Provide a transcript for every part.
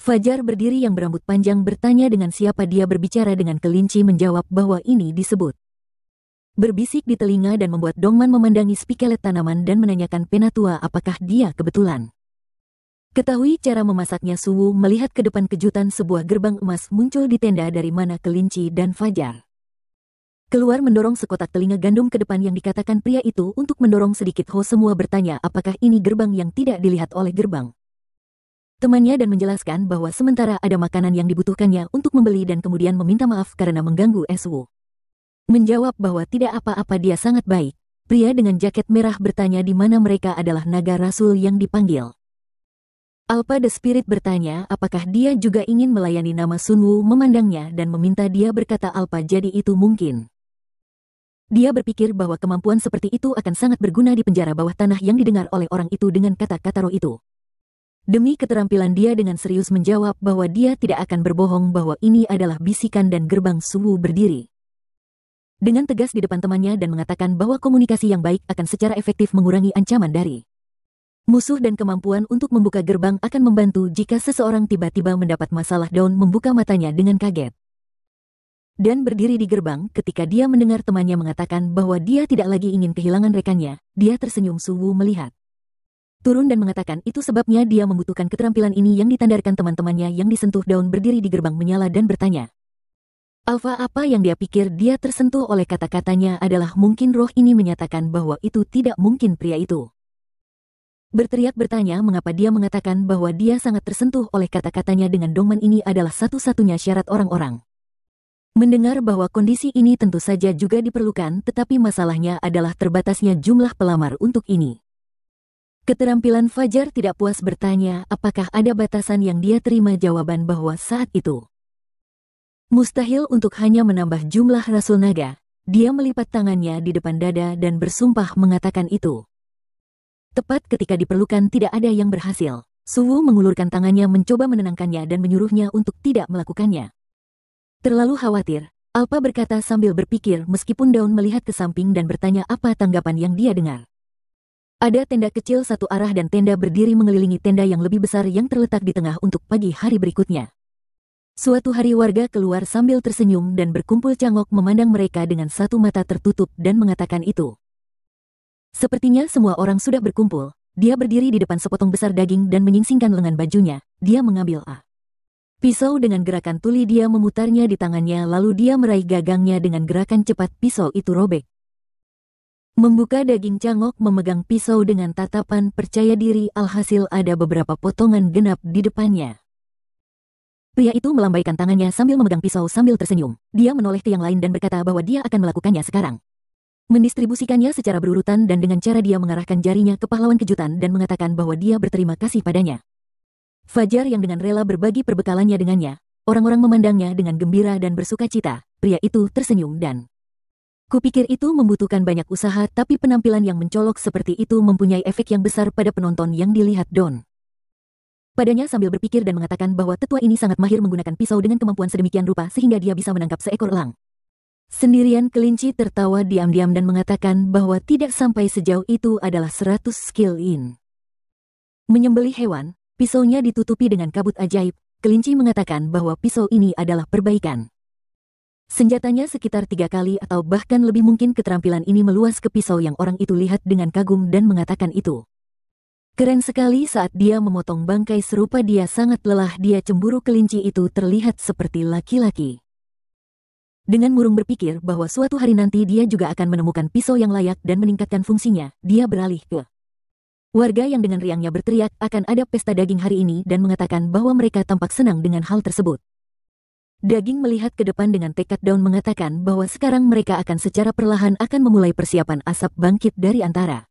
Fajar berdiri yang berambut panjang bertanya dengan siapa dia berbicara dengan kelinci menjawab bahwa ini disebut. Berbisik di telinga dan membuat Dongman memandangi spikelet tanaman dan menanyakan Penatua apakah dia kebetulan. Ketahui cara memasaknya. Suwu melihat ke depan kejutan sebuah gerbang emas muncul di tenda dari mana kelinci dan Fajar keluar mendorong sekotak telinga gandum ke depan yang dikatakan pria itu untuk mendorong sedikit. Semua bertanya apakah ini gerbang yang tidak dilihat oleh gerbang temannya dan menjelaskan bahwa sementara ada makanan yang dibutuhkannya untuk membeli dan kemudian meminta maaf karena mengganggu Suwu. Menjawab bahwa tidak apa-apa, dia sangat baik. Pria dengan jaket merah bertanya di mana mereka adalah naga rasul yang dipanggil. Alpha the Spirit bertanya apakah dia juga ingin melayani. Nama Sunwu memandangnya dan meminta dia berkata Alpha, jadi itu mungkin. Dia berpikir bahwa kemampuan seperti itu akan sangat berguna di penjara bawah tanah yang didengar oleh orang itu dengan kata-kata roh itu. Demi keterampilan dia dengan serius menjawab bahwa dia tidak akan berbohong bahwa ini adalah bisikan dan gerbang. Suwu berdiri dengan tegas di depan temannya dan mengatakan bahwa komunikasi yang baik akan secara efektif mengurangi ancaman dari musuh dan kemampuan untuk membuka gerbang akan membantu jika seseorang tiba-tiba mendapat masalah. Daun membuka matanya dengan kaget dan berdiri di gerbang ketika dia mendengar temannya mengatakan bahwa dia tidak lagi ingin kehilangan rekannya. Dia tersenyum. Suwu melihat turun dan mengatakan itu sebabnya dia membutuhkan keterampilan ini yang ditandarkan teman-temannya yang disentuh. Daun berdiri di gerbang menyala dan bertanya Alpha apa yang dia pikir. Dia tersentuh oleh kata-katanya adalah mungkin roh ini menyatakan bahwa itu tidak mungkin. Pria itu berteriak bertanya mengapa dia mengatakan bahwa dia sangat tersentuh oleh kata-katanya dengan Dongman. Ini adalah satu-satunya syarat orang-orang mendengar bahwa kondisi ini tentu saja juga diperlukan, tetapi masalahnya adalah terbatasnya jumlah pelamar untuk ini. Keterampilan Fajar tidak puas bertanya apakah ada batasan yang dia terima. Jawaban bahwa saat itu mustahil untuk hanya menambah jumlah rasul naga. Dia melipat tangannya di depan dada dan bersumpah mengatakan itu. Tepat ketika diperlukan tidak ada yang berhasil. Suwu mengulurkan tangannya mencoba menenangkannya dan menyuruhnya untuk tidak melakukannya. Terlalu khawatir, Alpha berkata sambil berpikir meskipun Daun melihat ke samping dan bertanya apa tanggapan yang dia dengar. Ada tenda kecil satu arah dan tenda berdiri mengelilingi tenda yang lebih besar yang terletak di tengah untuk pagi hari berikutnya. Suatu hari warga keluar sambil tersenyum dan berkumpul cangok memandang mereka dengan satu mata tertutup dan mengatakan itu. Sepertinya semua orang sudah berkumpul. Dia berdiri di depan sepotong besar daging dan menyingsingkan lengan bajunya. Dia mengambil pisau dengan gerakan tuli. Dia memutarnya di tangannya lalu dia meraih gagangnya dengan gerakan cepat. Pisau itu robek. Membuka daging. Cangok memegang pisau dengan tatapan percaya diri. Alhasil ada beberapa potongan genap di depannya. Pria itu melambaikan tangannya sambil memegang pisau sambil tersenyum. Dia menoleh ke yang lain dan berkata bahwa dia akan melakukannya sekarang. Mendistribusikannya secara berurutan dan dengan cara dia mengarahkan jarinya ke pahlawan kejutan dan mengatakan bahwa dia berterima kasih padanya. Fajar yang dengan rela berbagi perbekalannya dengannya. Orang-orang memandangnya dengan gembira dan bersuka cita. Pria itu tersenyum dan kupikir itu membutuhkan banyak usaha, tapi penampilan yang mencolok seperti itu mempunyai efek yang besar pada penonton yang dilihat Don padanya sambil berpikir dan mengatakan bahwa tetua ini sangat mahir menggunakan pisau dengan kemampuan sedemikian rupa sehingga dia bisa menangkap seekor elang sendirian. Kelinci tertawa diam-diam dan mengatakan bahwa tidak sampai sejauh itu adalah 100 skill in menyembelih hewan. Pisaunya ditutupi dengan kabut ajaib. Kelinci mengatakan bahwa pisau ini adalah perbaikan senjatanya sekitar 3 kali atau bahkan lebih. Mungkin keterampilan ini meluas ke pisau yang orang itu lihat dengan kagum dan mengatakan itu keren sekali. Saat dia memotong bangkai serupa dia sangat lelah. Dia cemburu kelinci itu terlihat seperti laki-laki. Dengan murung berpikir bahwa suatu hari nanti dia juga akan menemukan pisau yang layak dan meningkatkan fungsinya, dia beralih ke warga yang dengan riangnya berteriak akan ada pesta daging hari ini dan mengatakan bahwa mereka tampak senang dengan hal tersebut. Daging melihat ke depan dengan tekad. Daun mengatakan bahwa sekarang mereka akan secara perlahan akan memulai persiapan asap bangkit dari antara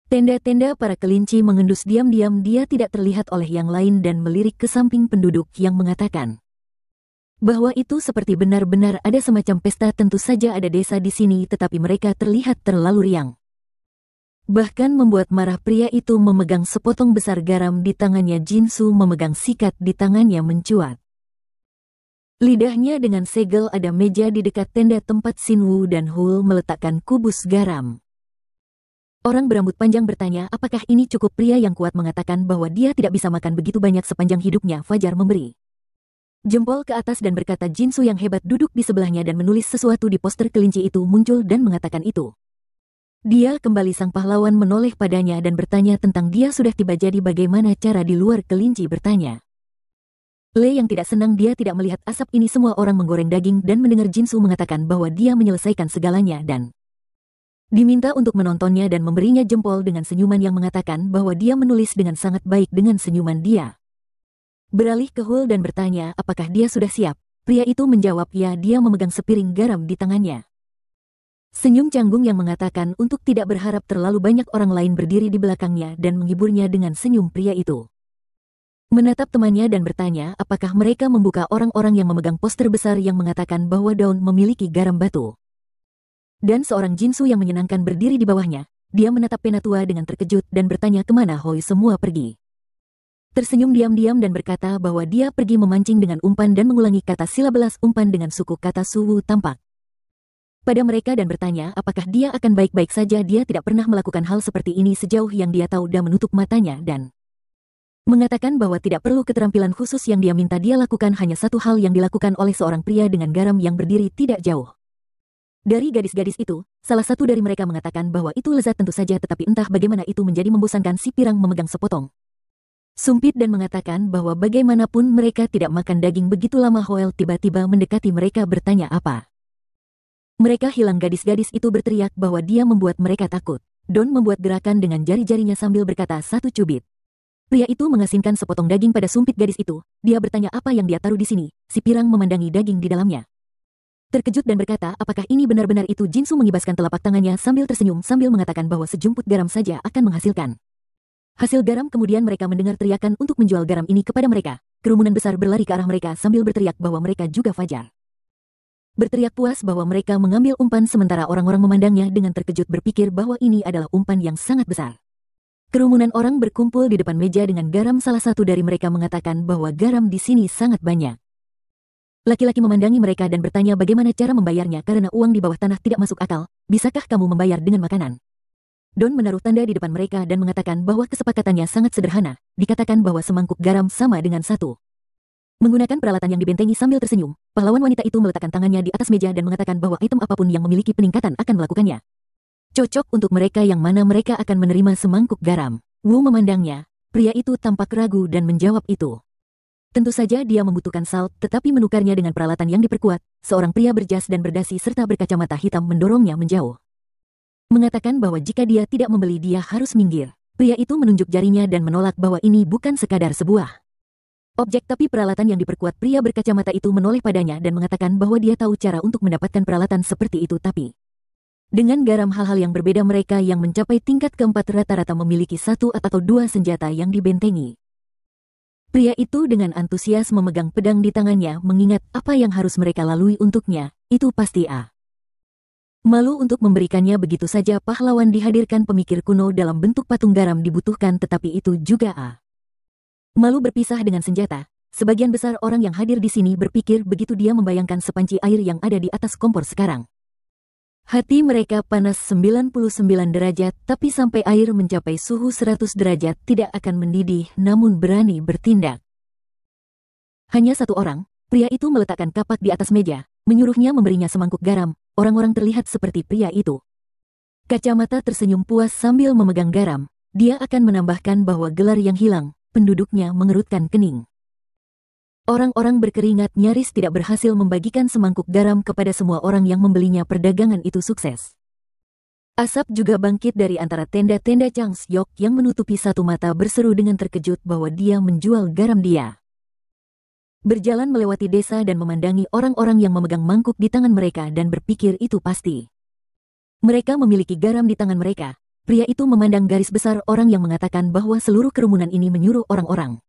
tenda-tenda para kelinci mengendus diam-diam. Dia tidak terlihat oleh yang lain dan melirik ke samping penduduk yang mengatakan bahwa itu seperti benar-benar ada semacam pesta. Tentu saja ada desa di sini tetapi mereka terlihat terlalu riang. Bahkan membuat marah. Pria itu memegang sepotong besar garam di tangannya. Jinsu memegang sikat di tangannya mencuat lidahnya dengan segel. Ada meja di dekat tenda tempat Sinwu dan Hul meletakkan kubus garam. Orang berambut panjang bertanya apakah ini cukup. Pria yang kuat mengatakan bahwa dia tidak bisa makan begitu banyak sepanjang hidupnya. Fajar memberi jempol ke atas dan berkata Jinsu yang hebat duduk di sebelahnya dan menulis sesuatu di poster kelinci itu muncul dan mengatakan itu. Dia kembali. Sang pahlawan menoleh padanya dan bertanya tentang dia sudah tiba. Jadi bagaimana cara di luar? Kelinci bertanya. Le yang tidak senang dia tidak melihat asap ini. Semua orang menggoreng daging dan mendengar Jinsu mengatakan bahwa dia menyelesaikan segalanya dan diminta untuk menontonnya dan memberinya jempol dengan senyuman yang mengatakan bahwa dia menulis dengan sangat baik. Dengan senyuman dia beralih ke Hul dan bertanya apakah dia sudah siap. Pria itu menjawab ya. Dia memegang sepiring garam di tangannya. Senyum canggung yang mengatakan untuk tidak berharap. Terlalu banyak orang lain berdiri di belakangnya dan menghiburnya dengan senyum. Pria itu menatap temannya dan bertanya apakah mereka membuka. Orang-orang yang memegang poster besar yang mengatakan bahwa daun memiliki garam batu. Dan seorang Jinsu yang menyenangkan berdiri di bawahnya. Dia menatap Penatua dengan terkejut dan bertanya kemana Hoi semua pergi. Tersenyum diam-diam dan berkata bahwa dia pergi memancing dengan umpan dan mengulangi kata silabelas umpan dengan suku kata suwu tampak pada mereka dan bertanya apakah dia akan baik-baik saja. Dia tidak pernah melakukan hal seperti ini sejauh yang dia tahu. Dia menutup matanya dan mengatakan bahwa tidak perlu keterampilan khusus yang dia minta dia lakukan. Hanya satu hal yang dilakukan oleh seorang pria dengan garam yang berdiri tidak jauh dari gadis-gadis itu. Salah satu dari mereka mengatakan bahwa itu lezat tentu saja, tetapi entah bagaimana itu menjadi membosankan. Si pirang memegang sepotong sumpit dan mengatakan bahwa bagaimanapun mereka tidak makan daging begitu lama. Hoel tiba-tiba mendekati mereka bertanya apa mereka hilang. Gadis-gadis itu berteriak bahwa dia membuat mereka takut. Don membuat gerakan dengan jari-jarinya sambil berkata satu cubit. Pria itu mengasinkan sepotong daging pada sumpit gadis itu. Dia bertanya apa yang dia taruh di sini. Si pirang memandangi daging di dalamnya terkejut dan berkata apakah ini benar-benar itu. Jinsu mengibaskan telapak tangannya sambil tersenyum sambil mengatakan bahwa sejumput garam saja akan menghasilkan hasil garam. Kemudian mereka mendengar teriakan untuk menjual garam ini kepada mereka. Kerumunan besar berlari ke arah mereka sambil berteriak bahwa mereka juga. Fajar berteriak puas bahwa mereka mengambil umpan sementara orang-orang memandangnya dengan terkejut berpikir bahwa ini adalah umpan yang sangat besar. Kerumunan orang berkumpul di depan meja dengan garam. Salah satu dari mereka mengatakan bahwa garam di sini sangat banyak. Laki-laki memandangi mereka dan bertanya bagaimana cara membayarnya karena uang di bawah tanah tidak masuk akal. Bisakah kamu membayar dengan makanan? Don menaruh tanda di depan mereka dan mengatakan bahwa kesepakatannya sangat sederhana. Dikatakan bahwa semangkuk garam sama dengan satu. Menggunakan peralatan yang dibentengi sambil tersenyum, pahlawan wanita itu meletakkan tangannya di atas meja dan mengatakan bahwa item apapun yang memiliki peningkatan akan melakukannya. Cocok untuk mereka yang mana mereka akan menerima semangkuk garam. Wu memandangnya. Pria itu tampak ragu dan menjawab itu. Tentu saja dia membutuhkan salt, tetapi menukarnya dengan peralatan yang diperkuat. Seorang pria berjas dan berdasi serta berkacamata hitam mendorongnya menjauh. Mengatakan bahwa jika dia tidak membeli dia harus minggir. Pria itu menunjuk jarinya dan menolak bahwa ini bukan sekadar sebuah objek tapi peralatan yang diperkuat. Pria berkacamata itu menoleh padanya dan mengatakan bahwa dia tahu cara untuk mendapatkan peralatan seperti itu tapi dengan garam hal-hal yang berbeda. Mereka yang mencapai tingkat keempat rata-rata memiliki satu atau dua senjata yang dibentengi. Pria itu dengan antusias memegang pedang di tangannya mengingat apa yang harus mereka lalui untuknya. Itu pasti malu untuk memberikannya begitu saja. Pahlawan dihadirkan pemikir kuno dalam bentuk patung garam dibutuhkan, tetapi itu juga malu berpisah dengan senjata. Sebagian besar orang yang hadir di sini berpikir begitu dia membayangkan sepanci air yang ada di atas kompor sekarang. Hati mereka panas 99 derajat, tapi sampai air mencapai suhu 100 derajat tidak akan mendidih namun berani bertindak. Hanya satu orang, pria itu meletakkan kapak di atas meja, menyuruhnya memberinya semangkuk garam. Orang-orang terlihat seperti pria itu. Kacamata tersenyum puas sambil memegang garam. Dia akan menambahkan bahwa gelar yang hilang, penduduknya mengerutkan kening. Orang-orang berkeringat nyaris tidak berhasil membagikan semangkuk garam kepada semua orang yang membelinya. Perdagangan itu sukses. Asap juga bangkit dari antara tenda-tenda Chang Syok yang menutupi satu mata berseru dengan terkejut bahwa dia menjual garam. Dia berjalan melewati desa dan memandangi orang-orang yang memegang mangkuk di tangan mereka dan berpikir itu pasti mereka memiliki garam di tangan mereka. Pria itu memandang garis besar orang yang mengatakan bahwa seluruh kerumunan ini menyuruh orang-orang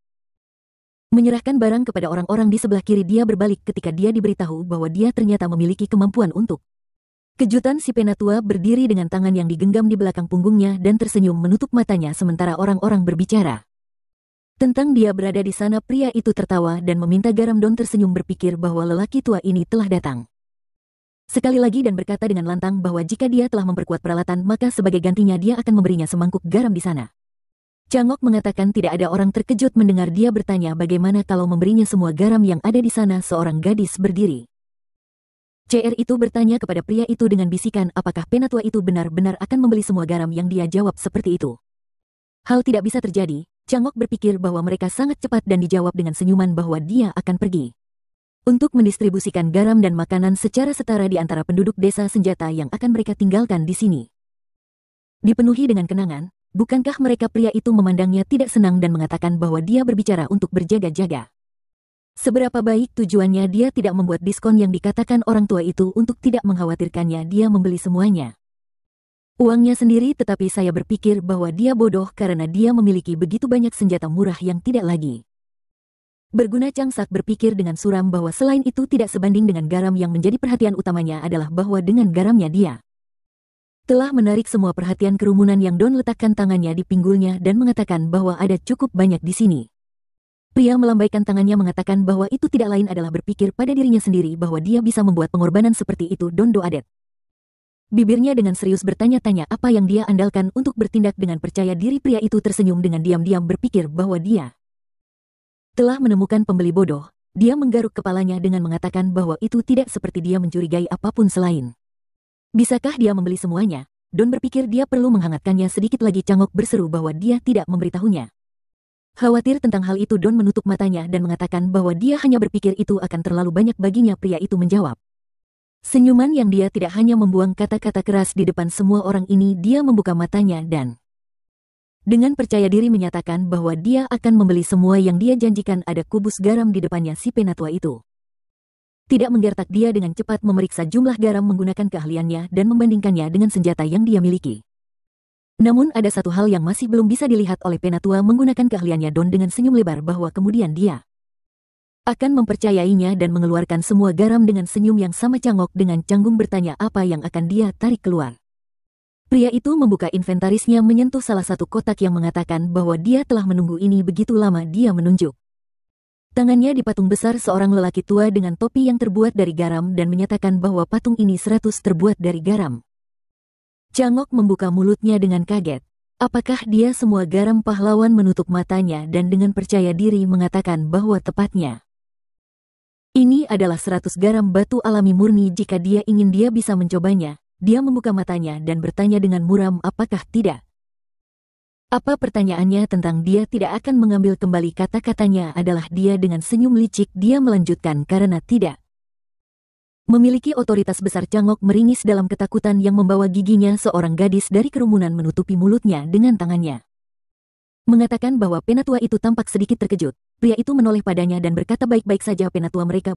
menyerahkan barang kepada orang-orang di sebelah kiri. Dia berbalik ketika dia diberitahu bahwa dia ternyata memiliki kemampuan untuk kejutan. Si Penatua berdiri dengan tangan yang digenggam di belakang punggungnya dan tersenyum menutup matanya sementara orang-orang berbicara tentang dia berada di sana. Pria itu tertawa dan meminta garam. Don tersenyum berpikir bahwa lelaki tua ini telah datang sekali lagi dan berkata dengan lantang bahwa jika dia telah memperkuat peralatan maka sebagai gantinya dia akan memberinya semangkuk garam di sana. Changok mengatakan tidak ada orang terkejut mendengar dia bertanya bagaimana kalau memberinya semua garam yang ada di sana. Seorang gadis berdiri. CR itu bertanya kepada pria itu dengan bisikan apakah penatua itu benar-benar akan membeli semua garam yang dia jawab seperti itu. Hal tidak bisa terjadi, Changok berpikir bahwa mereka sangat cepat dan dijawab dengan senyuman bahwa dia akan pergi untuk mendistribusikan garam dan makanan secara setara di antara penduduk desa senjata yang akan mereka tinggalkan di sini. Dipenuhi dengan kenangan, bukankah mereka pria itu memandangnya tidak senang dan mengatakan bahwa dia berbicara untuk berjaga-jaga. Seberapa baik tujuannya dia tidak membuat diskon yang dikatakan orang tua itu untuk tidak mengkhawatirkannya dia membeli semuanya. Uangnya sendiri tetapi saya berpikir bahwa dia bodoh karena dia memiliki begitu banyak senjata murah yang tidak lagi berguna. Changsak berpikir dengan suram bahwa selain itu tidak sebanding dengan garam yang menjadi perhatian utamanya adalah bahwa dengan garamnya dia telah menarik semua perhatian kerumunan yang Don letakkan tangannya di pinggulnya dan mengatakan bahwa ada cukup banyak di sini. Pria melambaikan tangannya mengatakan bahwa itu tidak lain adalah berpikir pada dirinya sendiri bahwa dia bisa membuat pengorbanan seperti itu. Don Doadet. Bibirnya dengan serius bertanya-tanya apa yang dia andalkan untuk bertindak dengan percaya diri. Pria itu tersenyum dengan diam-diam berpikir bahwa dia telah menemukan pembeli bodoh. Dia menggaruk kepalanya dengan mengatakan bahwa itu tidak seperti dia mencurigai apapun selain. Bisakah dia membeli semuanya? Don berpikir dia perlu menghangatkannya sedikit lagi. Changok berseru bahwa dia tidak memberitahunya. Khawatir tentang hal itu Don menutup matanya dan mengatakan bahwa dia hanya berpikir itu akan terlalu banyak baginya. Pria itu menjawab. Senyuman yang dia tidak hanya membuang kata-kata keras di depan semua orang ini. Dia membuka matanya dan dengan percaya diri menyatakan bahwa dia akan membeli semua yang dia janjikan. Ada kubus garam di depannya si penatua itu. Tidak menggertak dia dengan cepat memeriksa jumlah garam menggunakan keahliannya dan membandingkannya dengan senjata yang dia miliki. Namun ada satu hal yang masih belum bisa dilihat oleh penatua menggunakan keahliannya. Don dengan senyum lebar bahwa kemudian dia akan mempercayainya dan mengeluarkan semua garam dengan senyum yang sama. Changok dengan canggung bertanya apa yang akan dia tarik keluar. Pria itu membuka inventarisnya menyentuh salah satu kotak yang mengatakan bahwa dia telah menunggu ini begitu lama. Dia menunjuk tangannya di patung besar seorang lelaki tua dengan topi yang terbuat dari garam dan menyatakan bahwa patung ini 100 terbuat dari garam. Changok membuka mulutnya dengan kaget. Apakah dia semua garam? Pahlawan menutup matanya dan dengan percaya diri mengatakan bahwa tepatnya ini adalah 100 garam batu alami murni. Jika dia ingin dia bisa mencobanya. Dia membuka matanya dan bertanya dengan muram apakah tidak. Apa pertanyaannya tentang dia tidak akan mengambil kembali kata-katanya adalah dia dengan senyum licik. Dia melanjutkan karena tidak memiliki otoritas besar. Changok meringis dalam ketakutan yang membawa giginya. Seorang gadis dari kerumunan menutupi mulutnya dengan tangannya. Mengatakan bahwa penatua itu tampak sedikit terkejut. Pria itu menoleh padanya dan berkata baik-baik saja penatua mereka